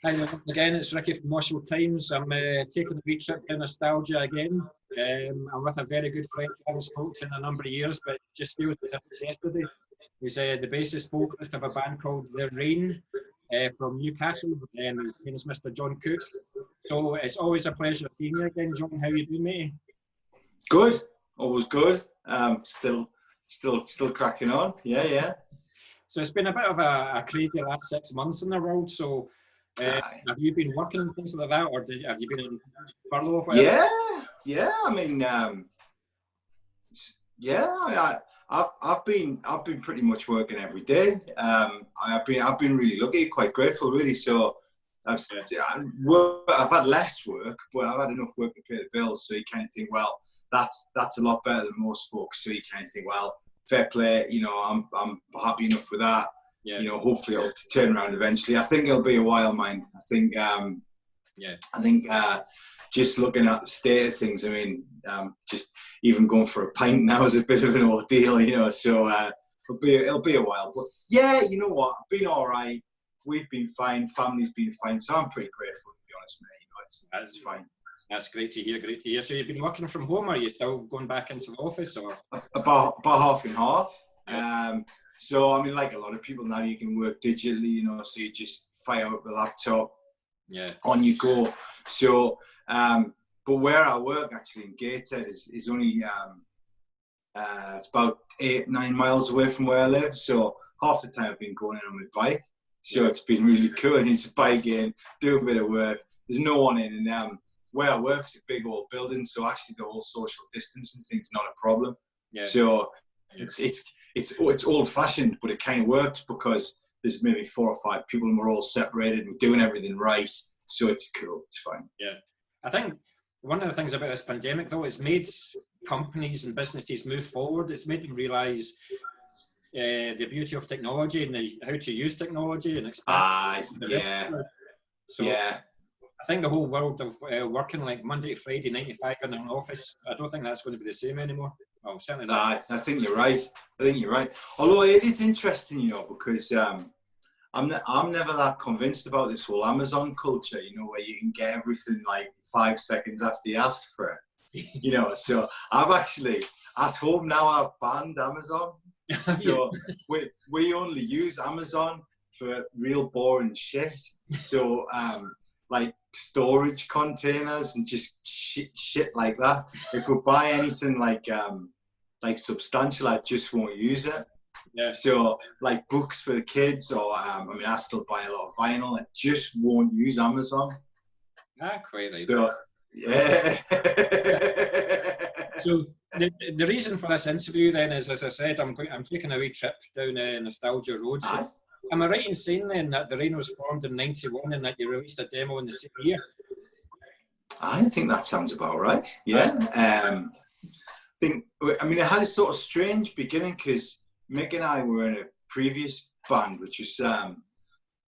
Hi again, it's Ricky from Moshville Times. I'm taking a wee trip to nostalgia again. I'm with a very good friend I haven't spoken to in a number of years, but just feels as if it's yesterday. He's the bassist vocalist of a band called The Rain from Newcastle. His name is Mr. John Cook. So it's always a pleasure seeing you again, John. How you doing, mate? Good, always good. Still cracking on. Yeah. So it's been a bit of a crazy last 6 months in the world. So have you been working and things like that, or have you been in furlough or whatever? Yeah. I mean, I've been pretty much working every day. I've been really lucky, quite grateful, really. So I've had less work, but I've had enough work to pay the bills. So you kind of think, well, that's a lot better than most folks. So you kind of think, well, fair play. You know, I'm happy enough with that. Yeah. You know, hopefully it'll turn around eventually. I think it'll be a while, mind. I think just looking at the state of things, I mean, just even going for a pint now is a bit of an ordeal, you know. So it'll be a while. But yeah, you know what? I've been all right. We've been fine. Family's been fine. So I'm pretty grateful, to be honest, mate. You know, it's fine. That's great to hear. Great to hear. So you've been working from home, or are you still going back into the office, or about half and half? Yeah. So I mean, like a lot of people now, you can work digitally, you know. So you just fire up the laptop, on you go. So, but where I work actually in Gateshead is only it's about 8-9 miles away from where I live. So half the time I've been going in on my bike. So it's been really cool. And you just bike in, do a bit of work. There's no one in, and where I work is a big old building. So actually, the whole social distancing thing's not a problem. Yeah. So it's old fashioned, but it kind of works because there's maybe 4 or 5 people and we're all separated. We're doing everything right. So it's cool. It's fine. Yeah. I think one of the things about this pandemic, though, it's made companies and businesses move forward. It's made them realise the beauty of technology and how to use technology and expand. So I think the whole world of working like Monday to Friday, 9 to 5 in an office, I don't think that's going to be the same anymore. Well, certainly not. I think you're right. Although it is interesting, you know, because I'm never that convinced about this whole Amazon culture, you know, where you can get everything like 5 seconds after you ask for it. You know, so I've actually at home now I've banned Amazon. So we only use Amazon for real boring shit. So like storage containers and just shit like that. If we buy anything like substantial, I just won't use it. Yeah. So like books for the kids, or I mean, I still buy a lot of vinyl. I just won't use Amazon. Quite right. So yeah. So the reason for this interview then is, as I said, I'm taking a wee trip down Nostalgia Road. So am I right in saying then that The Rain was formed in '91 and that you released a demo in the same year? I think that sounds about right. Yeah. I mean, it had a sort of strange beginning because Mick and I were in a previous band, which was a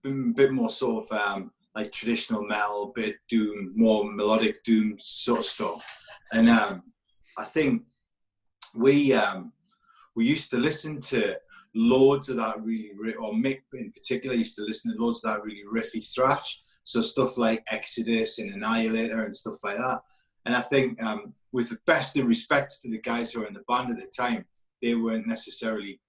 bit more sort of like traditional metal, bit doom, more melodic doom sort of stuff. And I think we used to listen to loads of that really, or Mick in particular used to listen to loads of that really riffy thrash. So stuff like Exodus and Annihilator and stuff like that. And I think with the best of respect to the guys who were in the band at the time, they weren't necessarily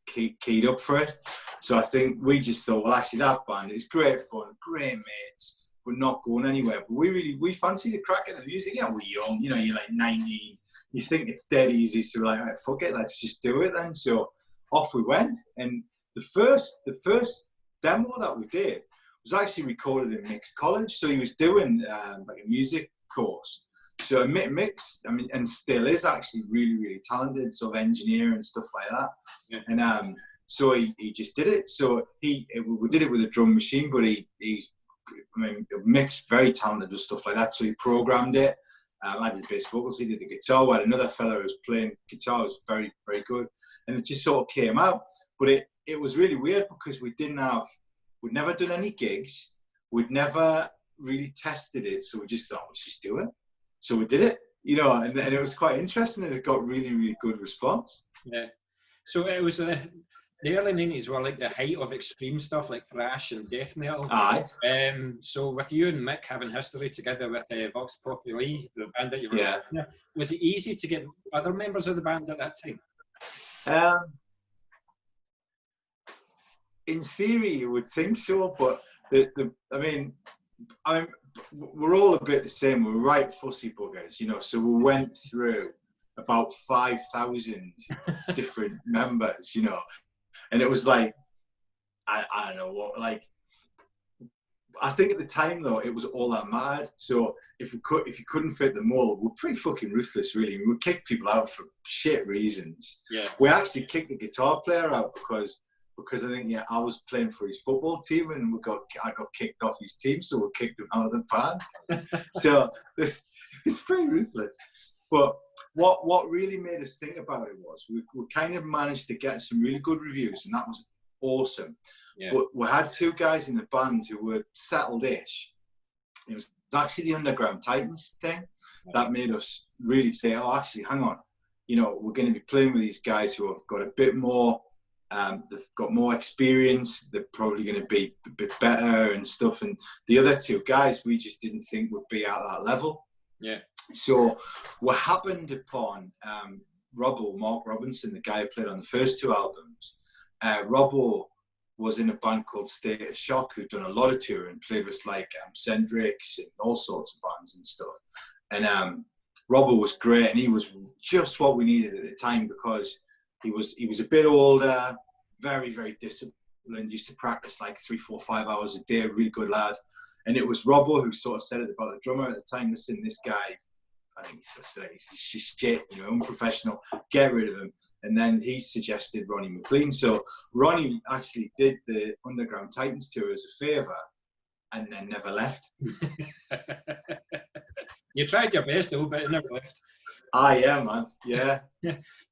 keyed up for it. So I think we just thought, well, actually that band is great fun, great mates, we're not going anywhere. But we fancied a crack at the music. You know, we're young, you know, you're like 19, you think it's dead easy. So we're like, right, fuck it, let's just do it then. So off we went. And the first demo that we did was actually recorded in Mick's college. So he was doing like a music course. So Mick's, I mean, and still is actually really, really talented, sort of engineer and stuff like that. Yeah. And so he just did it. So we did it with a drum machine, but Mick's very talented with stuff like that. So he programmed it. I did bass vocals, he did the guitar. We had another fella who was playing guitar, was very, very good. And it just sort of came out. But it was really weird because we'd never done any gigs. We'd never really tested it. So we just thought, let's just do it. So we did it, you know, and it was quite interesting, and it got really, really good response. Yeah. So it was the early 90s were like the height of extreme stuff like thrash and death metal. Aye. So with you and Mick having history together with Vox Populi, the band that you were in, was it easy to get other members of the band at that time? In theory, you would think so, but I mean, we're all a bit the same. We're right fussy buggers, you know. So we went through about 5,000 different members, you know, and it was like, I don't know what, like, I think at the time though, it was all that mad. So if you couldn't fit the mold, we're pretty fucking ruthless, really. We would kick people out for shit reasons. Yeah. We actually kicked the guitar player out because I think I was playing for his football team and I got kicked off his team, so we kicked him out of the band. So it's pretty ruthless. But what really made us think about it was we kind of managed to get some really good reviews, and that was awesome. Yeah. But we had two guys in the band who were settled-ish. It was actually the Underground Titans thing that made us really say, oh, actually, hang on. You know, we're going to be playing with these guys who have got a bit more, they've got more experience. They're probably going to be a bit better and stuff. And the other two guys, we just didn't think would be at that level. Yeah. So we happened upon Robbo, Mark Robinson, the guy who played on the first two albums. Robbo was in a band called State of Shock, who'd done a lot of touring, played with like Cendrix and all sorts of bands and stuff. And Robbo was great, and he was just what we needed at the time because he was a bit older, very, very disciplined, used to practice like 3, 4, 5 hours a day, really good lad. And it was Robbo who sort of said it about the drummer at the time, listen, this guy, I think he's shit, you know, unprofessional, get rid of him. And then he suggested Ronnie McLean. So Ronnie actually did the Underground Titans tour as a favour and then never left. You tried your best though, but it never left. Yeah, man. Yeah.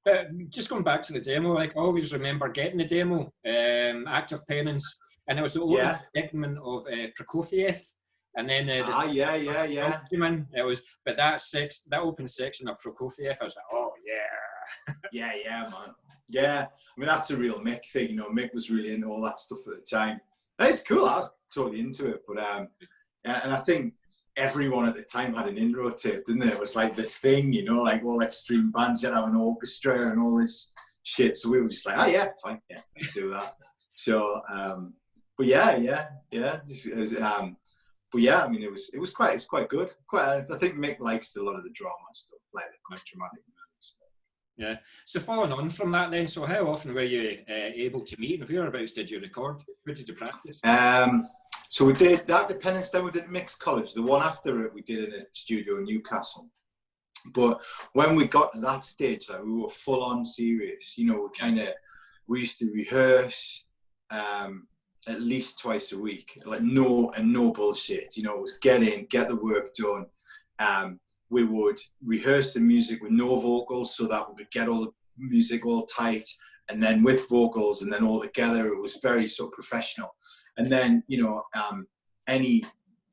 But just going back to the demo, like I always remember getting the demo, Act of Penance, and it was the opening segment of Prokofiev. And then It was, but that open section of Prokofiev, I was like, oh yeah. yeah, man. Yeah, I mean that's a real Mick thing, you know. Mick was really into all that stuff at the time. It's cool. I was totally into it, but and I think everyone at the time had an intro tape, didn't they? It was like the thing, you know, like all extreme bands that have an orchestra and all this shit. So we were just like, oh yeah, fine, yeah, let's do that. So, but yeah. But yeah, I mean, it was quite good. I think Mick likes a lot of the drama stuff, like the quite dramatic movies. Yeah. So following on from that, then, so how often were you able to meet, and whereabouts did you record? Where did you practice? So we did that Dependence. Then we did Mixed College. The one after it, we did in a studio in Newcastle. But when we got to that stage, like we were full on serious. You know, we used to rehearse. At least twice a week, like no bullshit, you know, it was get in, get the work done. We would rehearse the music with no vocals so that we would get all the music all tight, and then with vocals, and then all together. It was very sort of professional. And then, you know, any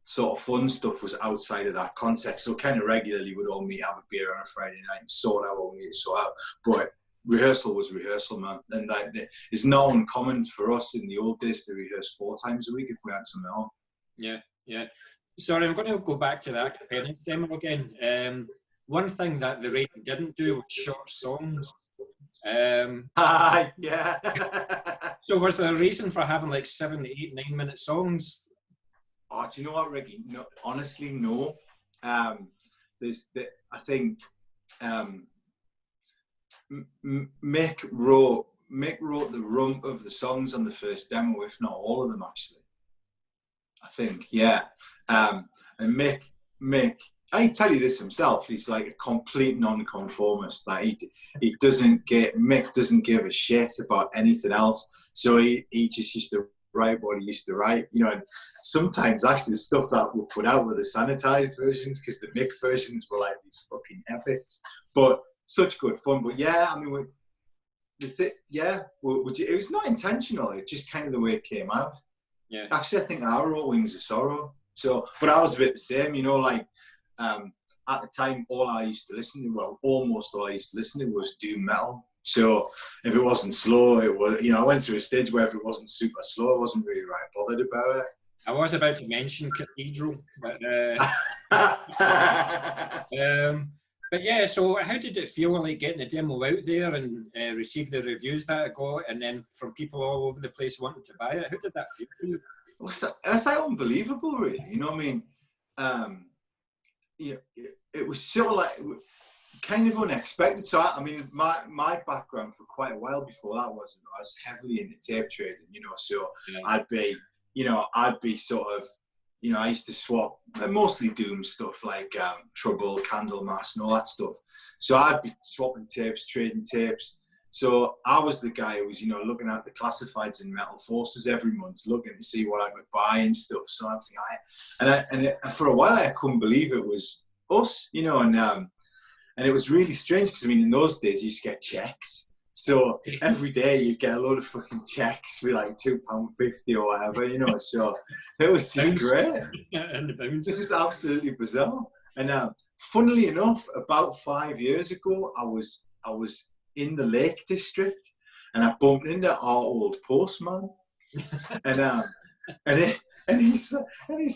sort of fun stuff was outside of that context. So kind of regularly we'd all meet, have a beer on a Friday night and sort out what we need to sort out. But rehearsal was rehearsal, man. And like, it's not uncommon for us in the old days to rehearse 4 times a week if we had something on. Yeah. Sorry, I'm going to go back to that Dependence demo again. One thing that the Raiden didn't do was short songs. Yeah. So was there a reason for having like 7, 8, 9 minute songs? Oh, do you know what, Ricky? No, honestly, no. I think Mick wrote the rump of the songs on the first demo, if not all of them, actually. I think, yeah. And Mick, I tell you this himself, he's like a complete non-conformist. Like Mick doesn't give a shit about anything else. So he just used to write what he used to write, you know. And sometimes actually the stuff that we put out were the sanitized versions, because the Mick versions were like these fucking epics. But such good fun. But yeah, I mean, it was not intentional. It's just kind of the way it came out. Yeah. Actually, I think I wrote Wings of Sorrow. So, but I was a bit the same, you know, like at the time, almost all I used to listen to was doom metal. So if it wasn't slow, it was, you know, I went through a stage where if it wasn't super slow, I wasn't really right bothered about it. I was about to mention Cathedral, but but yeah. So how did it feel like getting the demo out there and receive the reviews that it got, and then from people all over the place wanting to buy it? How did that feel for you? It's like unbelievable, really. You know what I mean? Yeah, it was sort of like kind of unexpected. So I mean, my background for quite a while before that was I was heavily into tape trading. You know, so I'd be sort of, you know, I used to swap mostly Doom stuff like Trouble, Candlemass, and all that stuff. So I'd be swapping tapes, trading tapes. So I was the guy who was, you know, looking at the classifieds in Metal Forces every month, looking to see what I could buy and stuff. So I was thinking, and for a while I couldn't believe it was us, you know, and it was really strange because I mean in those days you used to get checks. So every day you get a load of fucking checks for like £2.50 or whatever, you know. So it was just great. And the bounce. This is absolutely bizarre. And funnily enough, about 5 years ago, I was in the Lake District, and I bumped into our old postman, and he's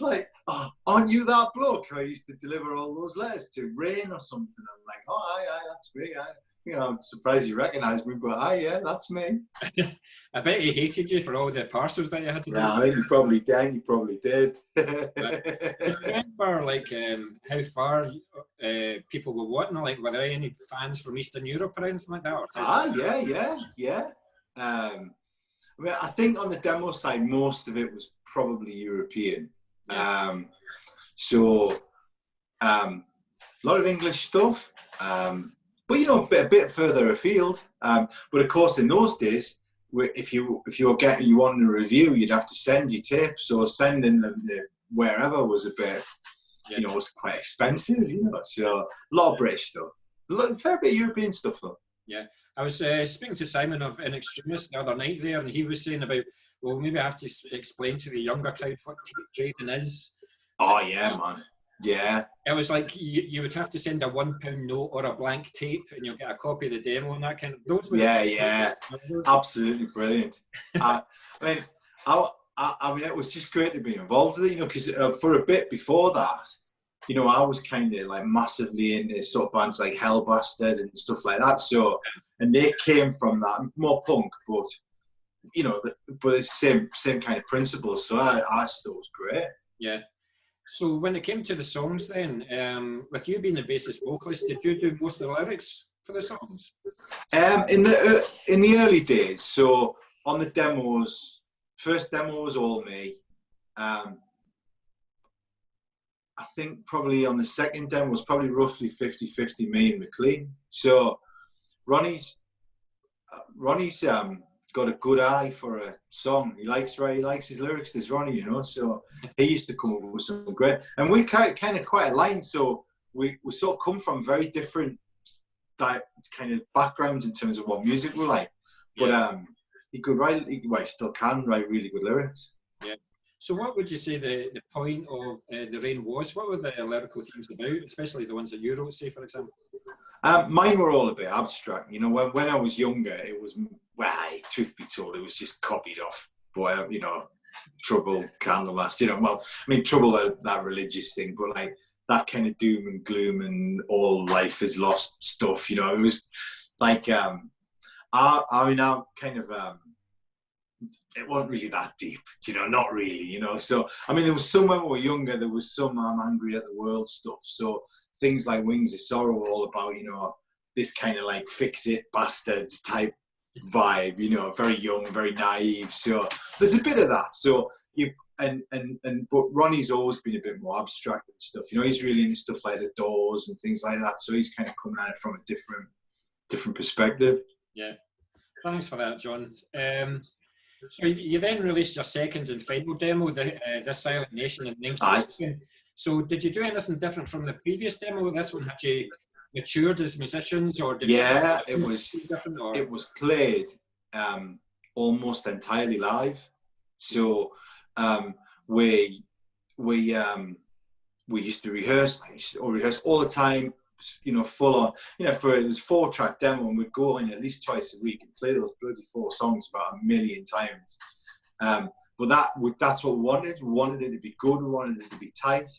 like, "Oh, aren't you that bloke who I used to deliver all those letters to, Rain or something?" I'm like, "Oh, aye, that's me. You know, I'm surprised you recognise me, but aye, yeah, that's me." I bet he hated you for all the parcels that you had to do. Yeah, I think you probably did. You probably did. Do you remember, like, how far people were wanting? Like, were there any fans from Eastern Europe or anything like that? Yeah. I mean, I think on the demo side, most of it was probably European. Yeah. So a lot of English stuff. But you know, a bit further afield. But of course, in those days, if you wanted a review, you'd have to send your tapes. So sending them wherever was a bit, you know, was quite expensive. You know, so a lot of British stuff, a fair bit of European stuff though. Yeah, I was speaking to Simon of In Extremis the other night there, and he was saying about, well, maybe I have to explain to the younger crowd what tape trading is. Oh yeah, man. Yeah. It was like you would have to send a £1 note or a blank tape, and you'll get a copy of the demo and that kind of. Those were absolutely brilliant. I mean, it was just great to be involved with it, you know, because for a bit before that, you know, I was kind of like massively into sort of bands like Hellbastard and stuff like that. So, and they came from that, more punk, but you know, but it's same kind of principles. So I just thought it was great. Yeah. So when it came to the songs then, with you being the bassist vocalist, did you do most of the lyrics for the songs? In the early days, so on the demos, first demo was all me. I think probably on the second demo was probably roughly 50-50 me and McLean. So Ronnie's got a good eye for a song. He likes his lyrics. There's Ronnie, you know. So he used to come up with some great, and we kind of quite aligned. So we sort of come from very different kind of backgrounds in terms of what music we like. But he could write. He still can write really good lyrics. Yeah. So what would you say the point of The Rain was? What were the lyrical themes about, especially the ones that you wrote, say, for example? Mine were all a bit abstract. You know, when I was younger, it was, well, truth be told, it was just copied off. But, you know, Trouble, Candlemass, you know, well, I mean, Trouble, that religious thing, but like that kind of doom and gloom and all life is lost stuff, you know, it was like, I kind of, it wasn't really that deep, you know, not really, you know. So, I mean, there was some when we were younger, there was some I'm angry at the world stuff. So things like Wings of Sorrow were all about, you know, this kind of like fix it bastards type vibe, you know, very young, very naive. So there's a bit of that. So but Ronnie's always been a bit more abstract and stuff. You know, he's really into stuff like The Doors and things like that. So he's kind of coming at it from a different perspective. Yeah. Thanks for that, John. So you then released your second and final demo, This Silent Nation, in 1992. So did you do anything different from the previous demo? This one, had you matured as musicians, or did it was played almost entirely live. So we used to rehearse all the time. you know, full on, you know, for it was 4-track demo, and we'd go in at least twice a week and play those bloody 4 songs about 1 million times. But that's what we wanted. We wanted it to be good. We wanted it to be tight,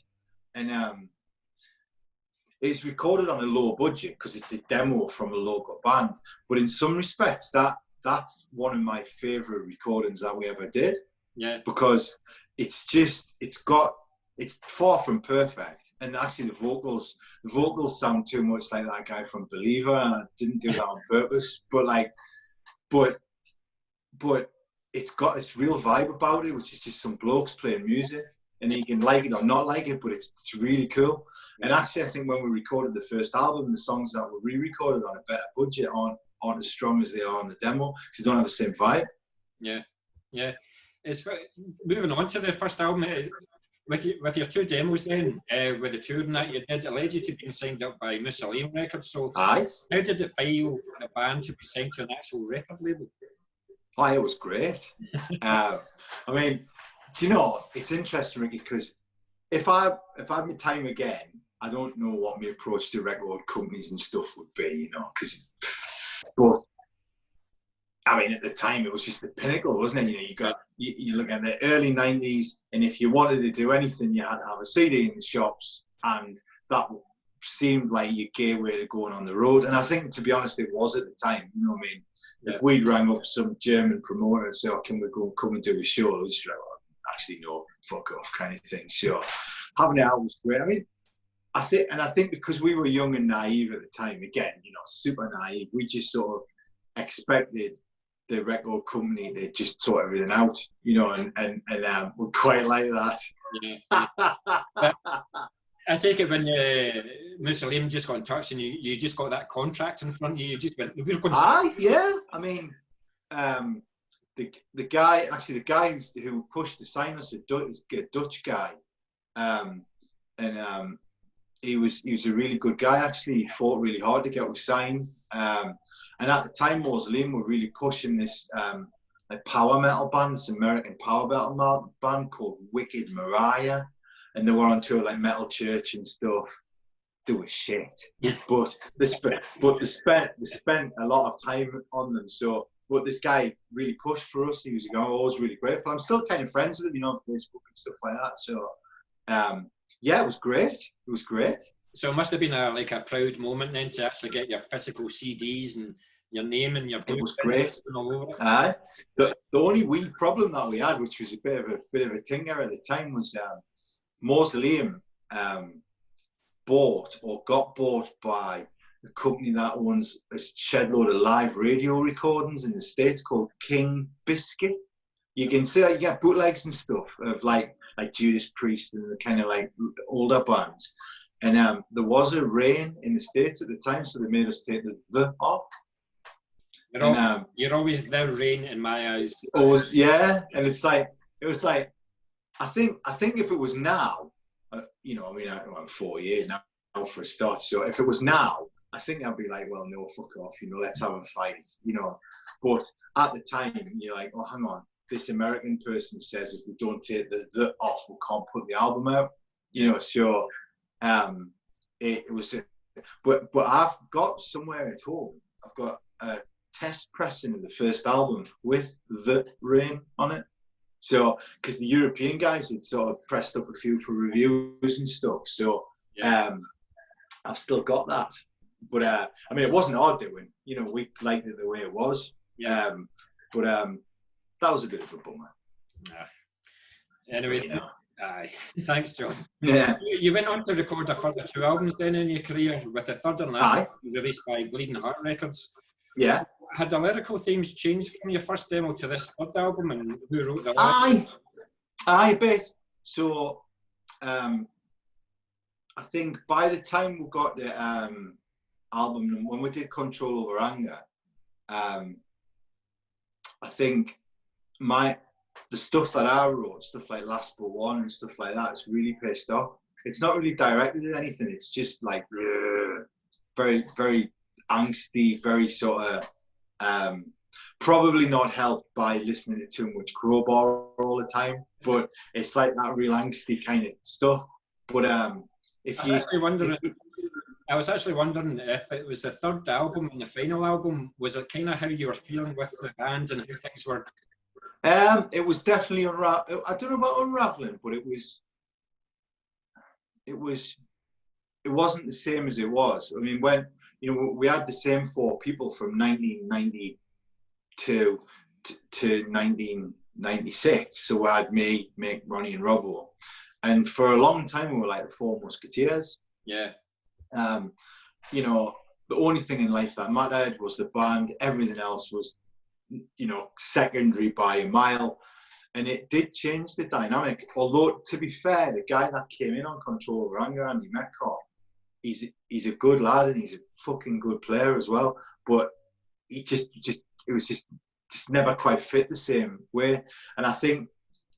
and it's recorded on a low budget because it's a demo from a local band. But in some respects, that's one of my favourite recordings that we ever did. Yeah. Because it's far from perfect, and actually the vocals sound too much like that guy from Believer, and I didn't do that on purpose. But it's got this real vibe about it, which is just some blokes playing music, and you can like it or not like it, but it's really cool. And actually, I think when we recorded the first album, the songs that were re-recorded on a better budget aren't as strong as they are on the demo, because they don't have the same vibe. Yeah, yeah. It's moving on to the first album. With your 2 demos then, with the touring that you did, it led you to being signed up by Moshville Records. So Aye. How did it feel for the band to be signed to an actual record label? Oh, it was great. I mean, do you know, it's interesting, Ricky, because if I had my time again, I don't know what my approach to record companies and stuff would be, you know, but I mean, at the time, it was just the pinnacle, wasn't it? You know, you look at the early 90s, and if you wanted to do anything, you had to have a CD in the shops, and that seemed like your gateway to going on the road. And I think, to be honest, it was at the time, you know what I mean? Yeah. If we'd rang up some German promoter and said, oh, can we come and do a show? They'd just be like, well, actually, no, fuck off kind of thing. So having it out was great. I mean, I think because we were young and naive at the time, again, you know, super naive, we just sort of expected the record company to just sort everything out, you know, and we're quite like that. Yeah. I take it when Mr. Liam just got in touch and you just got that contract in front of you, you just went, we're going to... yeah. I mean, the guy who pushed to sign us, a Dutch guy, and he was a really good guy, actually. He fought really hard to get us signed. And at the time, Moshville were really pushing this like power metal band, this American power metal band called Wicked Mariah, and they were on tour like Metal Church and stuff. They were shit, but they spent a lot of time on them. So, but this guy really pushed for us. He was always really grateful. I'm still kind of friends with him, you know, on Facebook and stuff like that. So, yeah, it was great. It was great. So it must have been a proud moment then to actually get your physical CDs and your name and your book. It was great. All over. Aye. The only wee problem that we had, which was a bit of a tinker at the time, was Moshville got bought by a company that owns a shed load of live radio recordings in the States called King Biscuit. You can see you get bootlegs and stuff of like Judas Priest and the kind of like older bands. And there was a rain in the States at the time, so they made us take the off. You're always the rain in my eyes. Always, yeah. And it was like, I think if it was now, you know, I mean, I'm 48 now for a start. So if it was now, I think I'd be like, well, no, fuck off, you know, let's have a fight, you know. But at the time, you're like, oh, hang on, this American person says if we don't take the off, we can't put the album out, you know. So it was, but I've got somewhere at home, I've got a test pressing of the first album with the rain on it. So, because the European guys had sort of pressed up a few for reviews and stuff. So, I've still got that. But, I mean, it wasn't our doing. You know, we liked it the way it was. Yeah. But that was a bit of a bummer. Anyway, aye. Thanks, John. Yeah. You went on to record a further 2 albums then in your career, with the third and last released by Bleeding Heart Records. Yeah. Had the lyrical themes changed from your first demo to this third album, and who wrote the lyrics? Aye, a bit. So, I think by the time we got the album, when we did Control Over Anger, I think the stuff that I wrote, stuff like Last But One and stuff like that, it's really pissed off. It's not really directed at anything. It's just like very, very angsty, very sort of probably not helped by listening to too much Crowbar all the time, but it's like that real angsty kind of stuff. But if you I was actually wondering if it was the third album and the final album, was it kind of how you were feeling with the band and how things were? It was definitely I don't know about unraveling, but it wasn't the same as it was. I mean, when, you know, we had the same 4 people from 1990 to 1996. So we had me, Mick, Ronnie and Robbo. And for a long time, we were like the 4 Musketeers. Yeah. You know, the only thing in life that mattered was the band. Everything else was, you know, secondary by a mile. And it did change the dynamic. Although, to be fair, the guy that came in on Control Over Anger, Andy Metcalf, he's a good lad and he's a fucking good player as well. But he it was just never quite fit the same way. And I think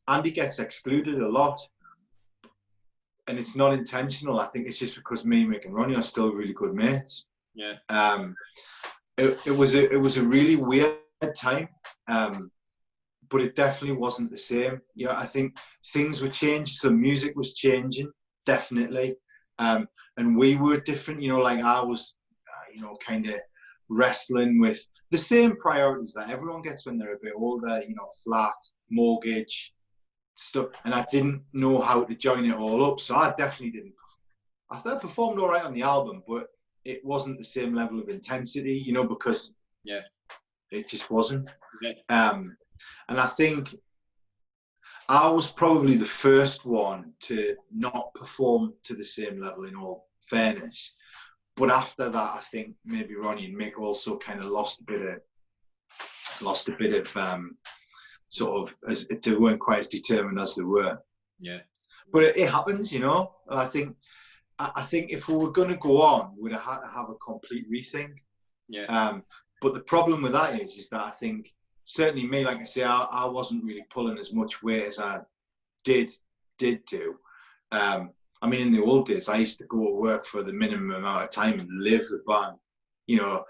Andy gets excluded a lot. And it's not intentional. I think it's just because me, Mick and Ronnie are still really good mates. Yeah. It was a really weird time. But it definitely wasn't the same. Yeah, I think things were changed. Some music was changing, definitely. And we were different, you know, like I was, you know, kind of wrestling with the same priorities that everyone gets when they're a bit older, you know, flat, mortgage, stuff. And I didn't know how to join it all up. So I definitely didn't. I thought I performed all right on the album, but it wasn't the same level of intensity, you know, because it just wasn't. Yeah. And I think I was probably the first one to not perform to the same level, in all fairness. But after that, I think maybe Ronnie and Mick also kind of lost a bit of sort of, as they weren't quite as determined as they were. Yeah. But it happens, you know. I think if we were going to go on, we'd have had to have a complete rethink. Yeah. But the problem with that is that I think, certainly me, like I say, I wasn't really pulling as much weight as I did do. I mean, in the old days, I used to go to work for the minimum amount of time and live the band, you know,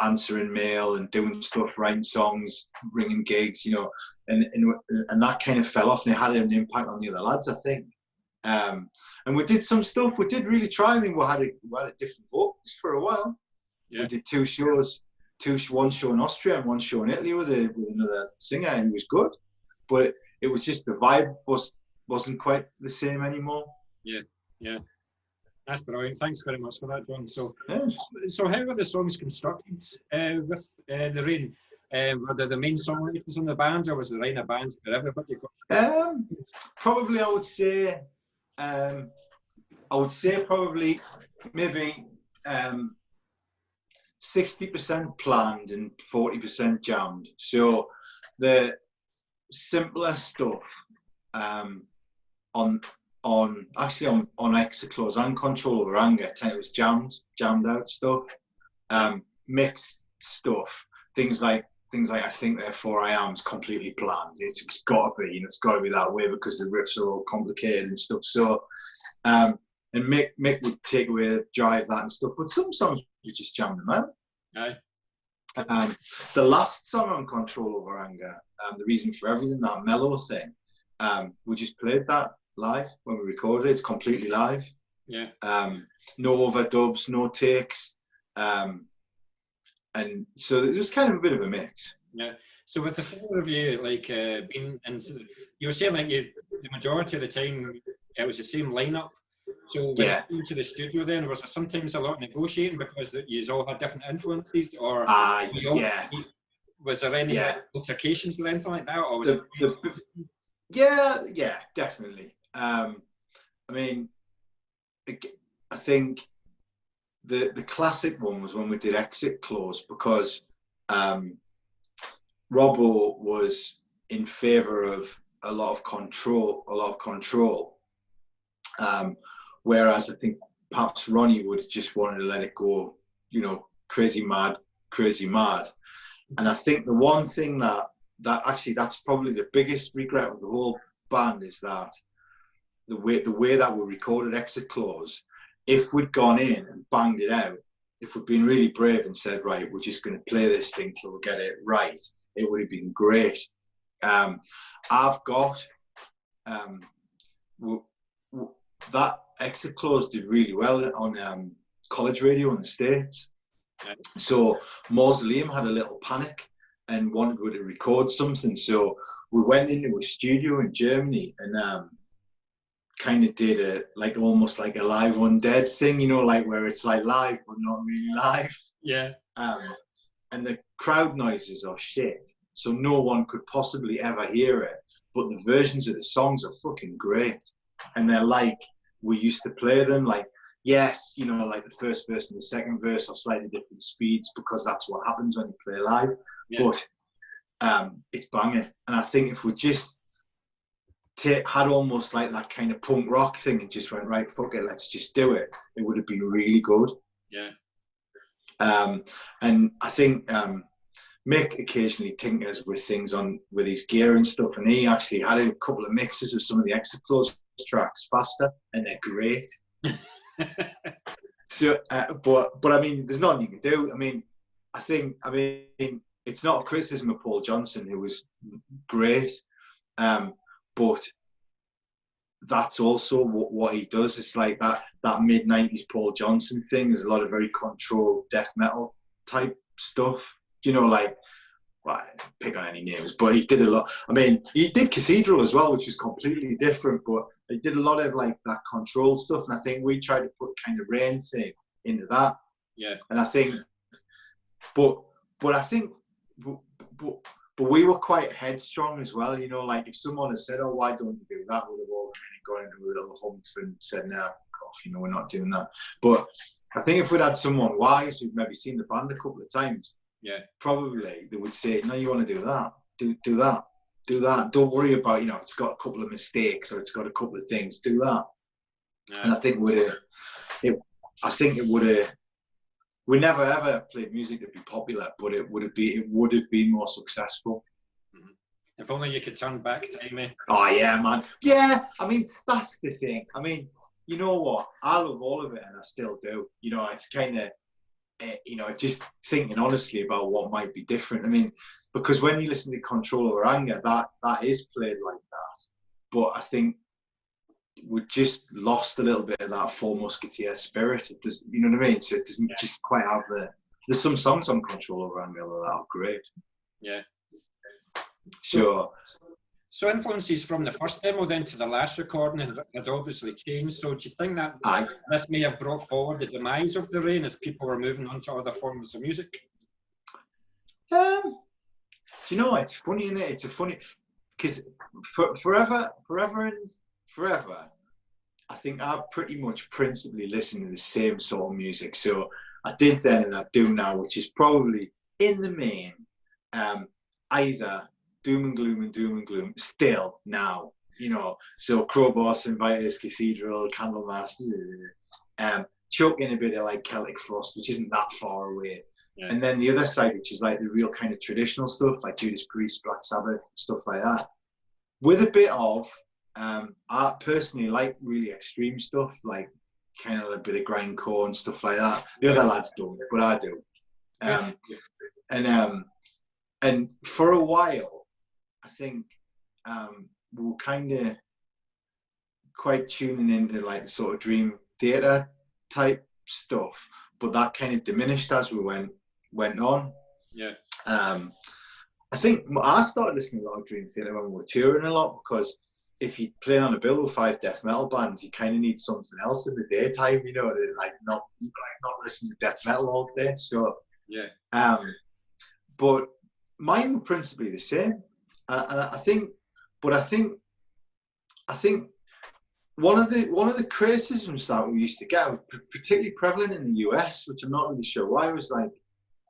answering mail and doing stuff, writing songs, ringing gigs, you know, and that kind of fell off, and it had an impact on the other lads, I think. And we did some stuff. We did really try. I mean, we had a different vocalist for a while. Yeah. We did 2 shows. One show in Austria and one show in Italy with another singer, and he was good, but it was just the vibe wasn't quite the same anymore. Yeah, that's brilliant. Thanks very much for that, John. So how were the songs constructed with the Rain? Were they the main songwriters in the band, or was the Rain a band for everybody? Probably, I would say probably maybe 60% planned and 40% jammed. So the simpler stuff on Exoclose and Control Over Anger, it was jammed out stuff. Mixed stuff, things like I Think Therefore I Am is completely planned. It's got to be, you know, it's got to be that way because the riffs are all complicated and stuff. So and Mick would take away, drive that and stuff, but some songs you just jam them out. Aye. The last song on Control Over Anger, The Reason for Everything, that mellow thing, we just played that live when we recorded it. It's completely live. Yeah. No overdubs, no takes. And so it was kind of a bit of a mix. Yeah. So with the 4 of you, like being into, you were saying like the majority of the time it was the same lineup. So when you came to the studio, then was there sometimes a lot of negotiating because you all had different influences, or was there any altercations or anything like that, or was it? Yeah, definitely. I mean, I think the classic one was when we did Exit Close, because Robbo was in favour of a lot of control. Whereas I think perhaps Ronnie would just wanted to let it go, you know, crazy mad. And I think the one thing that actually, that's probably the biggest regret of the whole band, is that the way that we recorded Exit Close, if we'd gone in and banged it out, if we'd been really brave and said, right, we're just going to play this thing till we get it right, it would have been great. I've got that Exit Close did really well on college radio in the States. Right. So Mausoleum had a little panic and wanted to record something. So we went into a studio in Germany and kind of did almost like a live undead thing, you know, like where it's like live but not really live. Yeah. And the crowd noises are shit, so no one could possibly ever hear it. But the versions of the songs are fucking great, and they're like we used to play them. Like, yes, you know, like the first verse and the second verse are slightly different speeds because that's what happens when you play live. Yeah. But it's banging, and I think if we just had almost like that kind of punk rock thing and just went, right, fuck it, let's just do it, it would have been really good. Yeah. And I think Mick occasionally tinkers with things with his gear and stuff, and he actually had a couple of mixes of some of the Explode tracks faster, and they're great. So, but I mean, there's nothing you can do. I mean, it's not a criticism of Paul Johnson, who was great, but that's also what he does. It's like that mid-90s Paul Johnson thing. There's a lot of very controlled death metal type stuff. You know, like, well, I don't pick on any names, but he did a lot. I mean, he did Cathedral as well, which is completely different, but he did a lot of like that controlled stuff. And I think we tried to put kind of Rain thing into that. Yeah. And I think, but we were quite headstrong as well, you know, like if someone had said, oh, why don't you do that? We'd have all kind of gone into a little humph and said, no, off, you know, we're not doing that. But I think if we'd had someone wise who'd maybe seen the band a couple of times, yeah, probably they would say, no, you want to do that, do that. Don't worry about, you know, it's got a couple of mistakes or it's got a couple of things, do that. Yeah. And I think it would have, we never ever played music to be popular, but it would have been more successful. Mm-hmm. If only you could turn back time, eh? Oh yeah, man. Yeah, I mean, that's the thing. I mean, you know what? I love all of it, and I still do. You know, it's kind of, you know, just thinking honestly about what might be different. I mean, because when you listen to Control Over Anger, that is played like that. But I think we just lost a little bit of that Four Musketeer spirit. It does, you know what I mean? So it doesn't just quite have there's some songs on Control Over Anger that are great. Yeah. Sure. So influences from the first demo then to the last recording had obviously changed. So do you think that this may have brought forward the demise of the Rain as people were moving on to other forms of music? Do you know, it's funny, isn't it? It's a funny, because forever, I think I pretty much principally listen to the same sort of music. So I did then and I do now, which is probably in the main either doom and gloom still now, you know. So Crowboss, Inviters, Cathedral, Candlemas, chuck in a bit of like Celtic Frost, which isn't that far away. Yeah. And then the other side, which is like the real kind of traditional stuff, like Judas Priest, Black Sabbath, stuff like that. With a bit of, I personally like really extreme stuff, like kind of a bit of grindcore and stuff like that. The other lads don't, but I do. And for a while, I think we were kind of quite tuning into like the sort of Dream Theater type stuff, but that kind of diminished as we went on. Yeah. I think I started listening to a lot of Dream Theater when we were touring a lot, because if you're playing on a bill with 5 death metal bands, you kind of need something else in the daytime, you know, to like not listen to death metal all day. So yeah. But mine were principally the same, and I think one of the criticisms that we used to get, particularly prevalent in the US, which I'm not really sure why, was like, I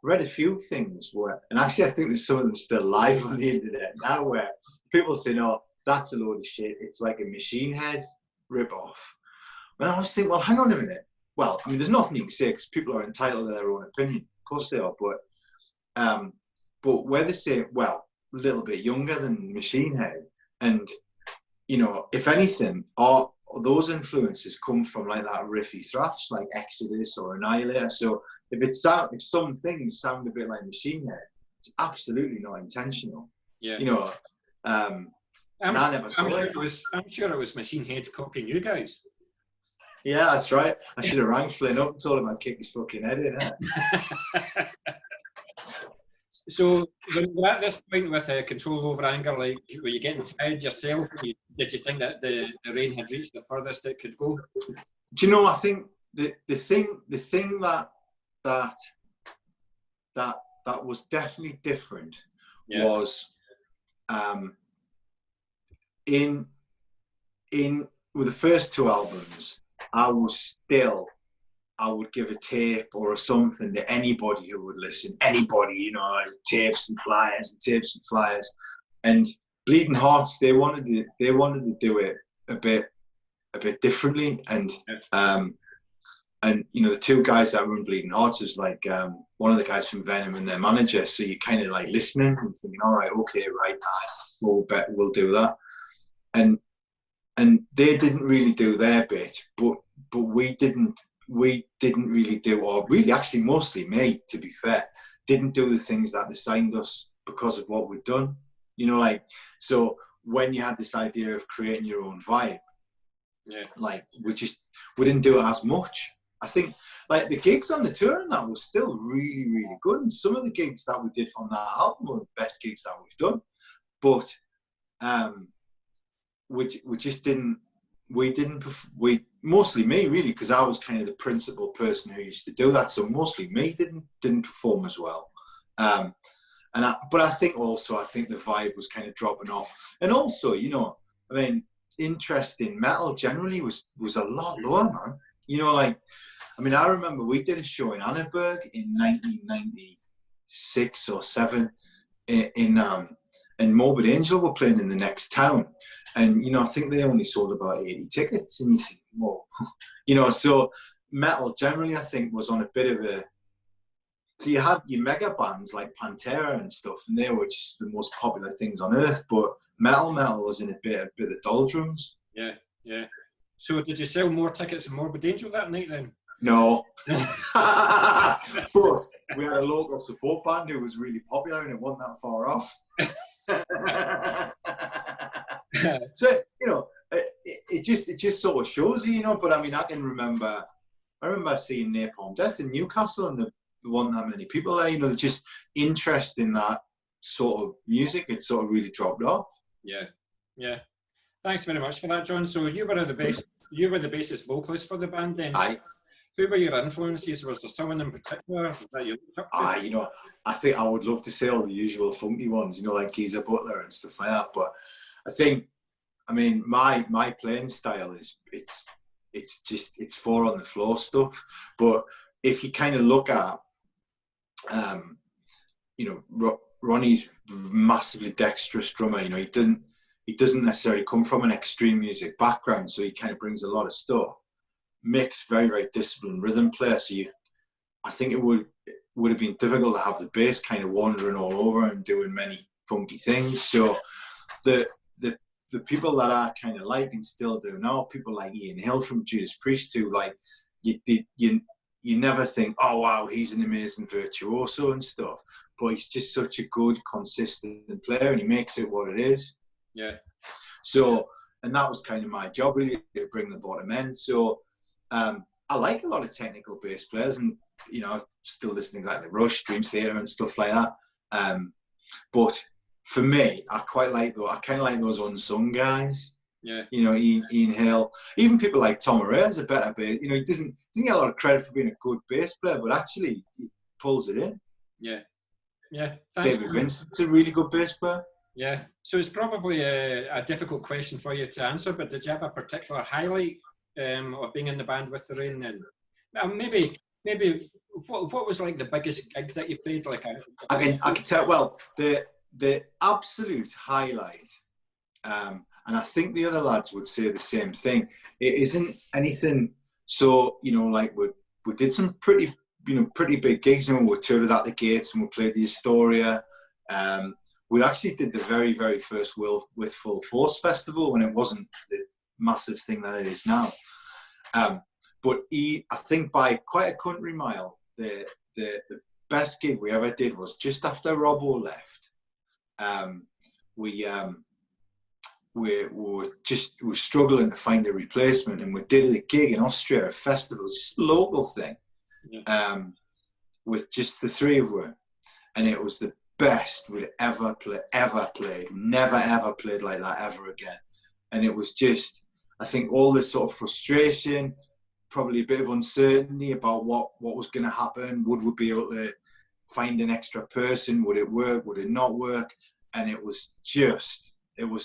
read a few things where, and actually I think there's some of them still live on the internet now, where people say, no, that's a load of shit, it's like a Machine Head rip-off. And I was thinking, well, hang on a minute. Well, I mean, there's nothing you can say because people are entitled to their own opinion. Of course they are, but where they say, well, a little bit younger than Machine Head, and, you know, if anything, all those influences come from like that riffy thrash, like Exodus or Annihilator. So if some things sound a bit like Machine Head, it's absolutely not intentional. Yeah. You know, I'm sure it was Machine Head copying you guys. Yeah, that's right. I should have rang Flynn up and told him I'd kick his fucking head in. So when you're at this point with control over anger, like were you getting tired yourself? Did you think that the rain had reached the furthest it could go? Do you know? I think the thing that was definitely different was in with the first two albums, I would give a tape or something to anybody who would listen. Anybody, you know, tapes and flyers. And Bleeding Hearts, they wanted to do it a bit differently. And you know, the two guys that were in Bleeding Hearts was like one of the guys from Venom and their manager. So you kind of like listening and thinking, all right, okay, right, we'll do that. And they didn't really do their bit, but we didn't really do, or really actually mostly me, to be fair, didn't do the things that they signed us because of what we'd done. You know, like, so when you had this idea of creating your own vibe, like we didn't do it as much. I think like the gigs on the tour and that was still really, really good. And some of the gigs that we did from that album were the best gigs that we've done. But we mostly me really, because I was kind of the principal person who used to do that, so mostly me didn't perform as well. But I think the vibe was kind of dropping off, and also, you know, I mean, interest in metal generally was a lot lower, man. You know, like, I mean, I remember we did a show in Annaberg in 1996 or 7 and Morbid Angel were playing in the next town. And, you know, I think they only sold about 80 tickets. And you think, whoa. You know, so metal generally, I think, was on a bit of a... So you had your mega bands like Pantera and stuff, and they were just the most popular things on earth. But metal was in a bit of doldrums. Yeah, yeah. So did you sell more tickets than Morbid Angel that night then? No. But we had a local support band who was really popular, and it wasn't that far off. So, you know, it just sort of shows you, you know. But I mean, I remember seeing Napalm Death in Newcastle, and there weren't that many people there. You know, just interest in that sort of music, it sort of really dropped off. Yeah, yeah. Thanks very much for that, John. So you were the bassist vocalist for the band then. Aye. Who were your influences? Was there someone in particular that you looked up to? You know, I think I would love to say all the usual funky ones, you know, like Geezer Butler and stuff like that. But I think, I mean, my playing style is it's 4 on the floor stuff. But if you kind of look at, you know, Ronnie's massively dexterous drummer. You know, he doesn't necessarily come from an extreme music background, so he kind of brings a lot of stuff. Mick's very, very disciplined rhythm player, so I think it would have been difficult to have the bass kind of wandering all over and doing many funky things. So the people that I kind of like and still do now, people like Ian Hill from Judas Priest, who like you never think, oh wow, he's an amazing virtuoso and stuff, but he's just such a good, consistent player, and he makes it what it is. Yeah. So, and that was kind of my job really, to bring the bottom end. So I like a lot of technical bass players, and you know, I still listen to like Rush, Dream Theater, and stuff like that. But for me, I kind of like those unsung guys. Yeah. You know, Ian Hill, even people like Tom Araya is a better bass. You know, he doesn't get a lot of credit for being a good bass player, but actually he pulls it in. Yeah. Yeah. Thanks. David Vincent's a really good bass player. Yeah. So it's probably a difficult question for you to answer, but did you have a particular highlight of being in the band with the Rain? And maybe what was like the biggest gig that you played? Like I can tell. Well, the absolute highlight, and I think the other lads would say the same thing. It isn't anything. So you know, like we did some pretty big gigs. You know, we toured at the Gates and we played the Astoria. We actually did the very, very first with Full Force Festival when it wasn't the massive thing that it is now. But I think by quite a country mile, the best gig we ever did was just after Robbo left. We we were struggling to find a replacement, and we did a gig in Austria, a festival, just a local thing, with just the three of us, and it was the best we'd ever played. Never ever played like that ever again. And it was just, I think, all this sort of frustration, probably a bit of uncertainty about what was going to happen. Would we be able to find an extra person? Would it work? Would it not work? And it was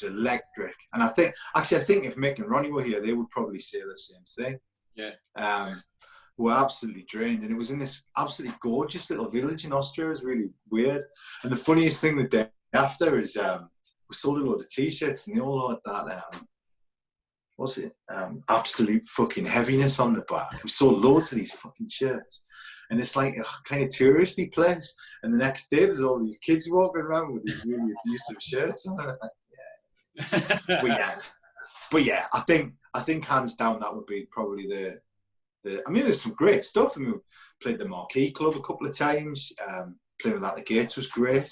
electric. And I think if Mick and Ronnie were here, they would probably say the same thing. Yeah. We're absolutely drained. And it was in this absolutely gorgeous little village in Austria. It was really weird. And the funniest thing the day after is we sold a load of t-shirts, and they all had that, what's it? Absolute fucking heaviness on the back. We sold loads of these fucking shirts. And it's like a kind of touristy place. And the next day, there's all these kids walking around with these really abusive shirts on. But yeah, I think hands down that would be probably the. I mean, there's some great stuff. I mean, we played the Marquee Club a couple of times. Playing with At the Gates was great.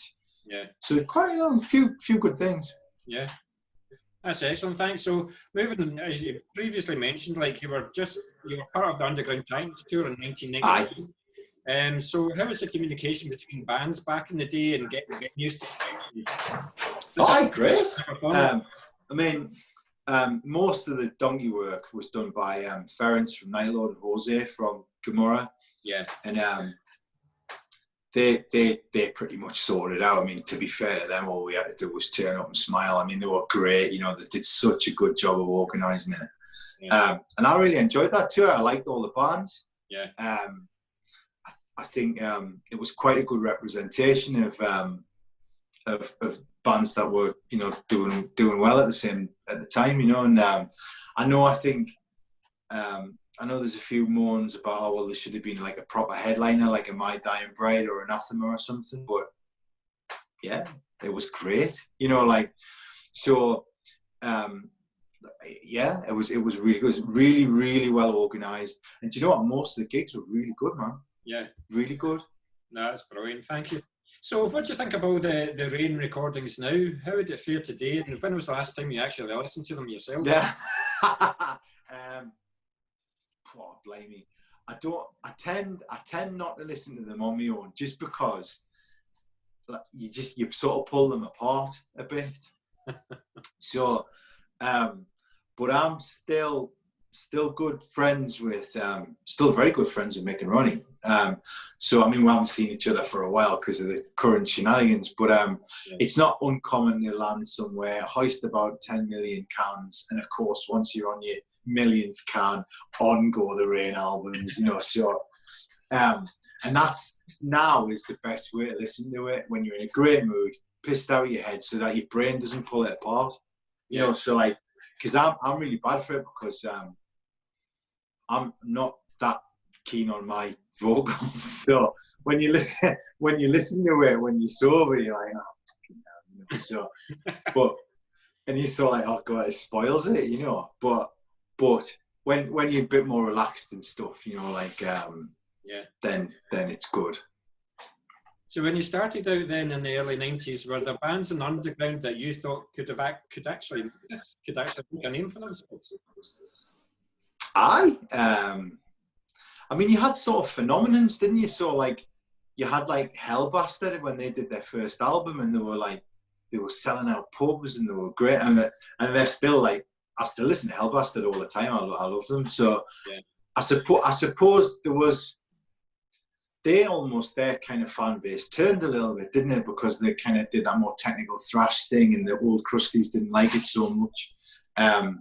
Yeah. So quite a few good things. Yeah. That's excellent, thanks. So moving, as you previously mentioned, like you were part of the Underground Times tour in 1999. So how was the communication between bands back in the day and getting used to it? Great. I mean, most of the donkey work was done by Ferenc from Nightlord and Jose from Gomorrah. Yeah. And they pretty much sorted it out. I mean, to be fair to them, all we had to do was turn up and smile. I mean, they were great. You know, they did such a good job of organising it. Yeah. And I really enjoyed that tour. I liked all the bands. Yeah. I think it was quite a good representation of bands that were, you know, doing well at the time, you know. And I know there's a few moans about, oh, well, there should have been like a proper headliner, like a My Dying Bride or Anathema or something. But yeah, it was great, you know. Like, so yeah, it was really good. It was really, really well organised. And do you know what? Most of the gigs were really good, man. Yeah, really good. No, that's brilliant. Thank you. So, what do you think about the Rain recordings now? How would it fare today? And when was the last time you actually listened to them yourself? Yeah. Blame me. I tend not to listen to them on my own, just because you sort of pull them apart a bit. So, but I'm still good friends with, still very good friends with Mick and Ronnie. So, I mean, we haven't seen each other for a while because of the current shenanigans, but it's not uncommon to land somewhere, hoist about 10 million cans, and of course, once you're on your millionth can, on go the Rain albums, you know. So, and that's now is the best way to listen to it, when you're in a great mood, pissed out of your head, so that your brain doesn't pull it apart. You know, so like, because I'm really bad for it, because I'm not that keen on my vocals. So when you listen to it when you're sober, you're like, oh, you know, so, but and you're sort of like, oh god, it spoils it, you know. But when you're a bit more relaxed and stuff, you know, like then it's good. So when you started out then in the early 90s, were there bands in the underground that you thought could actually make a name for themselves? I mean, you had sort of phenomenons, didn't you? So like, you had like Hellbastard when they did their first album, and they were selling out pubs, and they were great, and they're still like, I still listen to Hellbastard all the time. I love them. So yeah. I suppose there was. Their kind of fan base turned a little bit, didn't it? Because they kind of did that more technical thrash thing, and the old crusties didn't like it so much. I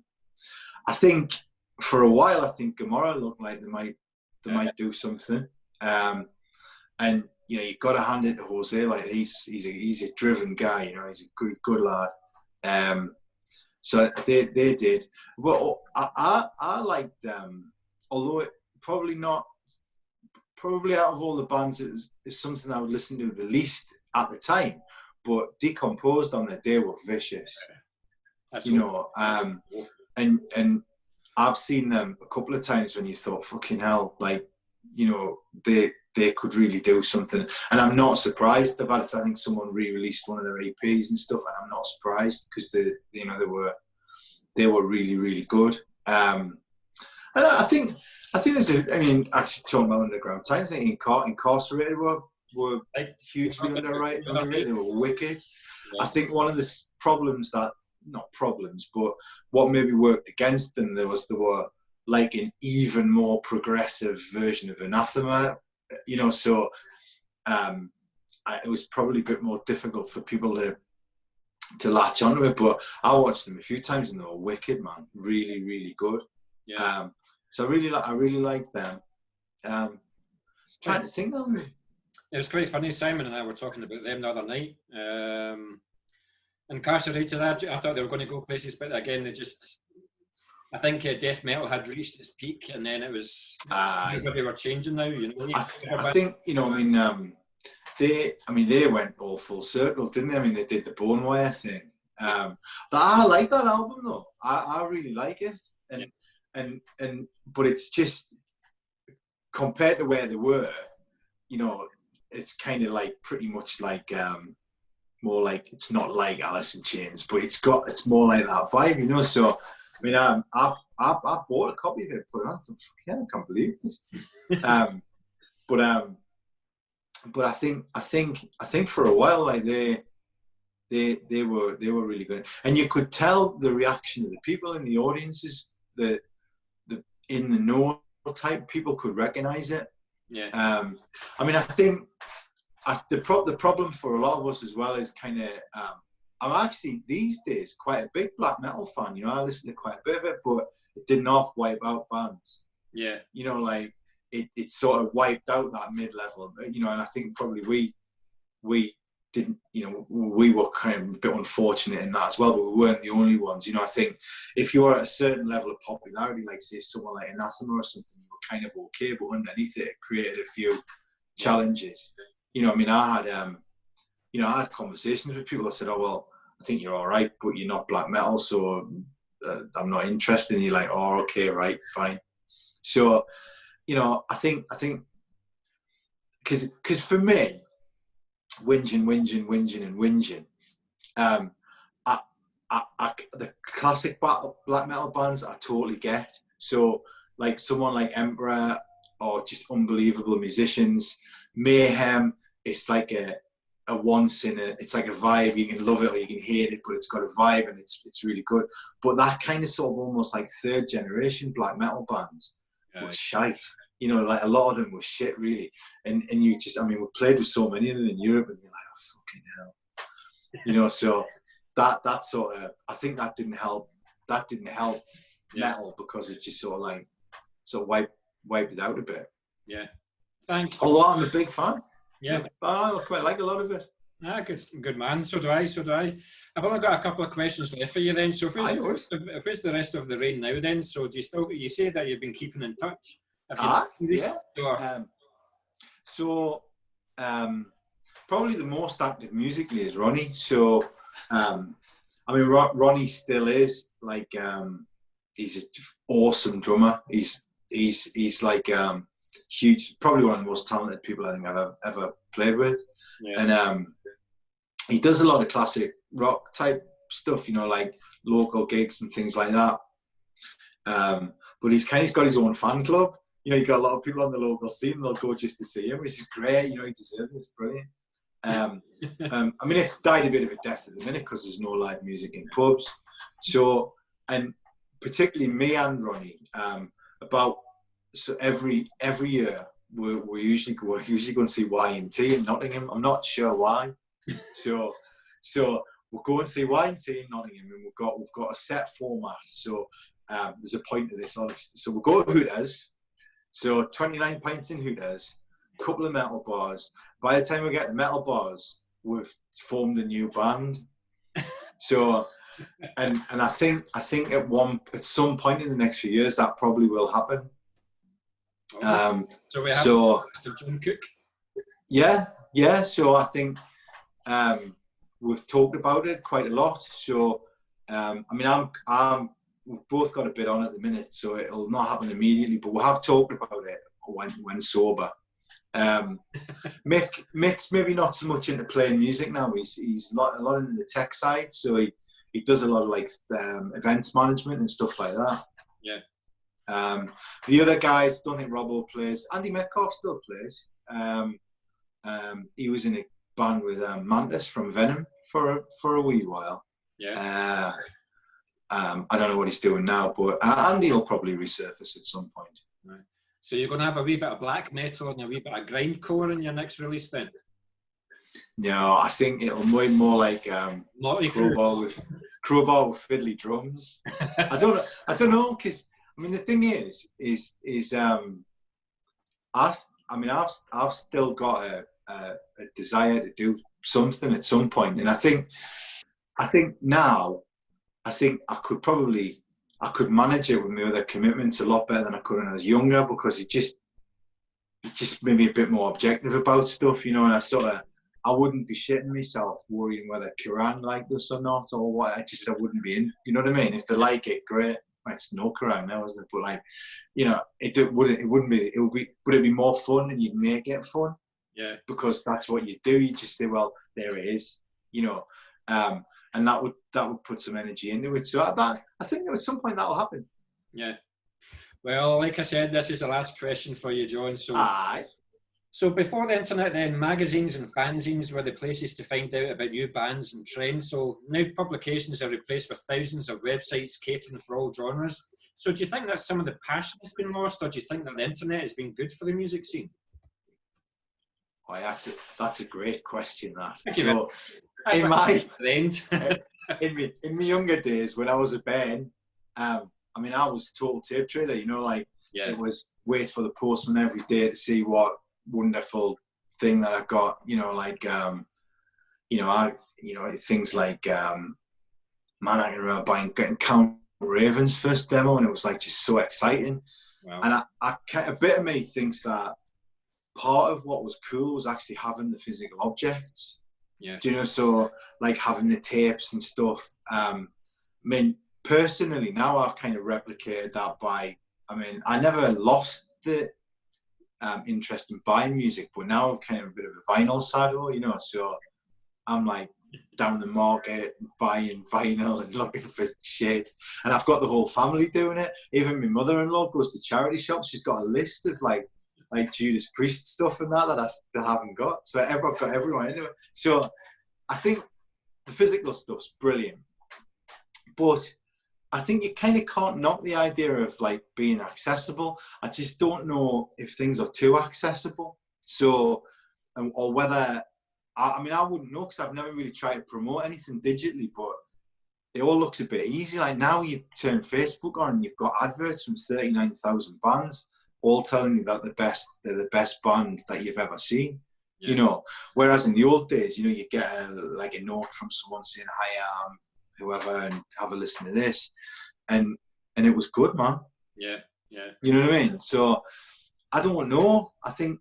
think for a while, I think Gomorrah looked like they might do something. And you know, you've got to hand it to Jose. Like he's a driven guy. You know, he's a good lad. So they did. Well, I liked, although it probably out of all the bands, it's something I would listen to the least at the time. But Decomposed on their day were vicious. You know, and I've seen them a couple of times when you thought, fucking hell, like, you know, they could really do something. And I'm not surprised about it. I think someone re-released one of their EPs and stuff, and I'm not surprised, because they were they were really, really good. And I think there's actually talking about underground times, I think Incarcerated were hugely underrated. They were wicked. Yeah. I think one of the problems not problems, but what maybe worked against them, they were like an even more progressive version of Anathema, so it was probably a bit more difficult for people to latch onto it, but I watched them a few times and they were wicked, man. Really, really good. Yeah. So I really like them. Trying to think of it. It was quite funny. Simon and I were talking about them the other night. Incarcerated, I thought they were going to go places, but again, I think death metal had reached its peak, and then it was everybody were changing now. I think they went all full circle, didn't they? I mean, they did the Bonewire thing. I like that album though. I really like it, but it's just compared to where they were, it's kind of like pretty much like more like, it's not like Alice in Chains, but it's more like that vibe, So I mean, I bought a copy of it, put it on. I can't believe this. But I think for a while, like they were really good, and you could tell the reaction of the people in the audiences, the in the know type people could recognize it. Yeah. I mean, I think the problem for a lot of us as well is kind of. I'm actually these days quite a big black metal fan. I listen to quite a bit of it, but it didn't wipe out bands. Yeah. Like it sort of wiped out that mid-level. And I think probably we didn't. We were kind of a bit unfortunate in that as well, but we weren't the only ones. I think if you were at a certain level of popularity, like say someone like Anathema or something, you were kind of okay, but underneath it created a few challenges. I mean, I had conversations with people that said, "Oh well, I think you're all right, but you're not black metal, so I'm not interested." And you're like, "Oh, okay, right, fine." So, I think, because for me, whinging, the classic black metal bands I totally get. So, like someone like Emperor, or just unbelievable musicians, Mayhem. It's like it's like a vibe. You can love it or you can hate it, but it's got a vibe and it's really good. But that kind of sort of almost like third generation black metal bands was shite. Like a lot of them were shit, really. And you just, we played with so many of them in Europe, and you're like, oh fucking hell. So that sort of, I think that didn't help. That didn't help metal, because it just sort of wiped it out a bit. Yeah. Thanks. Although I'm a big fan. Yeah, I quite like a lot of it. Good man. So do I. I've only got a couple of questions left for you then. So where's the rest of the rain now then? So do you say that you've been keeping in touch? Probably the most active musically is Ronnie. So Ronnie still is like he's an awesome drummer. He's like huge, probably one of the most talented people I think I've ever played with. Yeah. And he does a lot of classic rock type stuff, like local gigs and things like that. But he's got his own fan club. You got a lot of people on the local scene, they'll go just to see him, which is great. He deserves it. It's brilliant. It's died a bit of a death at the minute because there's no live music in pubs. So, and particularly me and Ronnie, so every year we usually go and see Y&T in Nottingham. I'm not sure why. So we'll go and see Y&T in Nottingham, and we've got a set format. So there's a point to this, honestly. So we'll go to Hooters. So 29 pints in Hooters, a couple of metal bars. By the time we get the metal bars, we've formed a new band. So, and I think at some point in the next few years that probably will happen. So we have John Cook. Yeah. So I think we've talked about it quite a lot. So we've both got a bit on at the minute, so it'll not happen immediately, but we have talked about it when sober. Mick's maybe not so much into playing music now. He's a lot into the tech side, so he does a lot of like events management and stuff like that. Yeah. The other guys, don't think Robbo plays. Andy Metcalf still plays. He was in a band with Mantis from Venom for a wee while. Yeah. I don't know what he's doing now, but Andy will probably resurface at some point. Right. So you're going to have a wee bit of black metal and a wee bit of grindcore in your next release then? No, I think it'll be more like crowbar with fiddly drums. I don't know, because I mean the thing is I've still got a desire to do something at some point, and I think now I could manage it with my other commitments a lot better than I could when I was younger, because it just made me a bit more objective about stuff, you know, and I wouldn't be shitting myself worrying whether Kerrang like this or not, or what. I wouldn't be in, you know what I mean? If they like it, great. It's no Kerrang now, isn't it? But like, you know, it would be more fun, and you'd make it fun. Yeah. Because that's what you do. You just say, well, there it is, you know, and that would put some energy into it. So I think at some point that'll happen. Yeah. Well, like I said, this is the last question for you, John. So before the internet then, magazines and fanzines were the places to find out about new bands and trends. So now publications are replaced with thousands of websites catering for all genres. So do you think that some of the passion has been lost, or do you think that the internet has been good for the music scene? Oh, that's a great question, that. Thank you. In my younger days, when I was a band, I was a total tape trader, you know, like, yeah. It was wait for the postman every day to see what wonderful thing that I got, you know, like, things like, man, I can remember getting Count Raven's first demo, and it was like just so exciting. Wow. And a bit of me thinks that part of what was cool was actually having the physical objects. Yeah. Do you know, so like having the tapes and stuff. I mean, personally, now I've kind of replicated that I never lost the interest in buying music, but now I'm kind of a bit of a vinyl saddle, you know, so I'm like down the market buying vinyl and looking for shit, and I've got the whole family doing it. Even my mother-in-law goes to charity shops. She's got a list of like Judas Priest stuff and that I still haven't got, so I've got everyone into it. So I think the physical stuff's brilliant, but I think you kind of can't knock the idea of like being accessible. I just don't know if things are too accessible. So, or whether, I wouldn't know, because I've never really tried to promote anything digitally, but it all looks a bit easy. Like now you turn Facebook on and you've got adverts from 39,000 bands all telling you that they're the best band that you've ever seen. Yeah. You know, whereas in the old days, you know, you get a note from someone saying, hi, whoever, and have a listen to this, and it was good, man. Yeah. You know what I mean? So I don't know. I think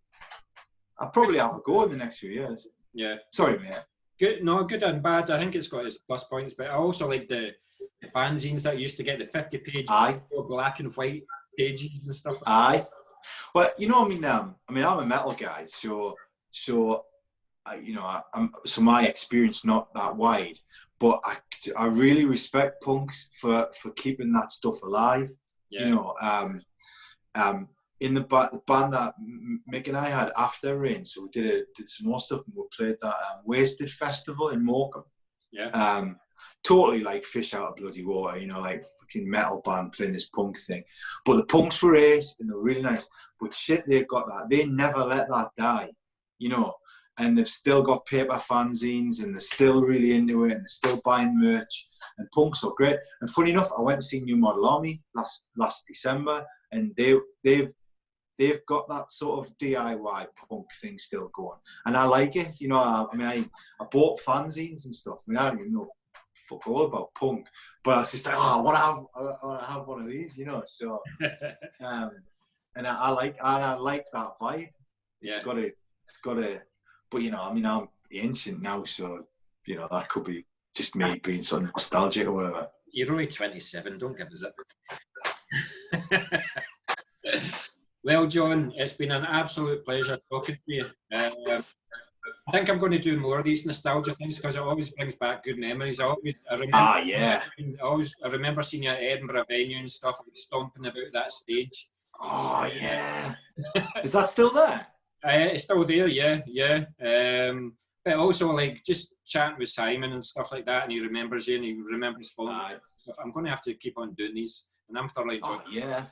I'll probably have a go in the next few years. Yeah. Sorry, mate. Good and bad. I think it's got its plus points, but I also like the fanzines that used to get the 50-page black and white pages and stuff. Aye. Well, you know, I'm a metal guy, so my experience not that wide. But I really respect punks for keeping that stuff alive. Yeah. You know, in the band that Mick and I had after Rain, so we did some more stuff, and we played that Wasted Festival in Morecambe. Yeah. Totally like fish out of bloody water, you know, like fucking metal band playing this punk thing. But the punks were ace and they're really nice. But shit, they've got that. They never let that die, you know. And they've still got paper fanzines, and they're still really into it, and they're still buying merch. And punks are great. And funny enough, I went to see New Model Army last December, and they've got that sort of DIY punk thing still going, and I like it. You know, I bought fanzines and stuff. I don't even know fuck all about punk, but I was just like, I want to have one of these, you know. So, and I like that vibe. Yeah. It's got to. But, you know, I'm ancient now, so, you know, that could be just me being so nostalgic or whatever. You're only 27, don't give us it. Well, John, it's been an absolute pleasure talking to you. I think I'm going to do more of these nostalgia things because it always brings back good memories. I remember. Yeah. I remember seeing you at Edinburgh venue and stuff, like stomping about that stage. Oh yeah. Is that still there? It's still there, yeah. But also like just chatting with Simon and stuff like that, and he remembers you and he remembers phone stuff. I'm going to have to keep on doing these, and I'm thoroughly enjoying. Yeah.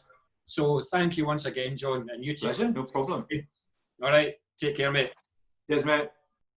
So thank you once again, John, and you take Pleasure, no problem. All right, take care, mate. Cheers, mate.